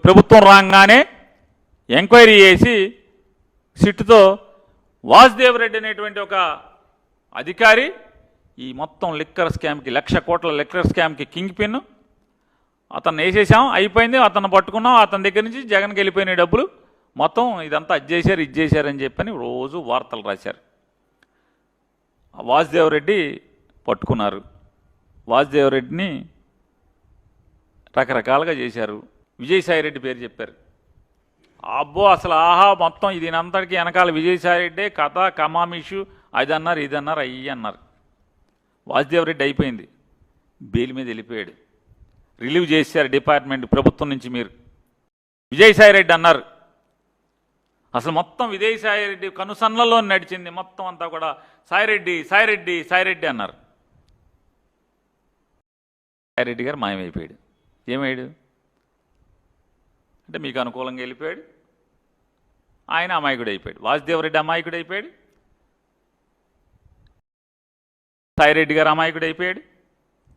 ప్రభుత్వం రాగానే ఎంక్వైరీ చేసి సిట్టుతో వాసుదేవ్ రెడ్డి అనేటువంటి ఒక అధికారి ఈ మొత్తం లిక్కర్ స్కామ్కి 1,00,00,000 కోట్ల లిక్కర్ స్కామ్కి కింగ్ పిన్, అతను వేసేసాం, అయిపోయింది, అతను పట్టుకున్నాం, అతని దగ్గర నుంచి జగన్కి వెళ్ళిపోయిన డబ్బులు మొత్తం ఇదంతా ఇది చేశారని చెప్పని రోజు వార్తలు రాశారు. వాసుదేవ్ రెడ్డి పట్టుకున్నారు. వాసుదేవ్ రెడ్డిని రకరకాలుగా చేశారు. విజయసాయిరెడ్డి పేరు చెప్పారు. అబ్బో అసలు ఆహా మొత్తం దీనంతటికి వెనకాల విజయసాయిరెడ్డే కథ కమామిషు, అదన్నారు ఇదన్నారు అయ్యి అన్నారు. వాసుదేవ్ రెడ్డి అయిపోయింది, బెయిల్ మీద వెళ్ళిపోయాడు. రిలీవ్ చేశారు డిపార్ట్మెంట్ ప్రభుత్వం నుంచి. మీరు విజయసాయిరెడ్డి అన్నారు. అసలు మొత్తం విజయసాయిరెడ్డి కనుసన్నల్లో నడిచింది మొత్తం అంతా కూడా. సాయిరెడ్డి సాయిరెడ్డి సాయిరెడ్డి అన్నారు. సాయిరెడ్డి గారు మాయమైపోయాడు. ఏమయ్యాడు అంటే మీకు అనుకూలంగా వెళ్ళిపోయాడు. ఆయన అమాయకుడు అయిపోయాడు. వాసుదేవ్ రెడ్డి అమాయకుడు అయిపోయాడు. సాయిరెడ్డి గారు అమాయకుడు అయిపోయాడు.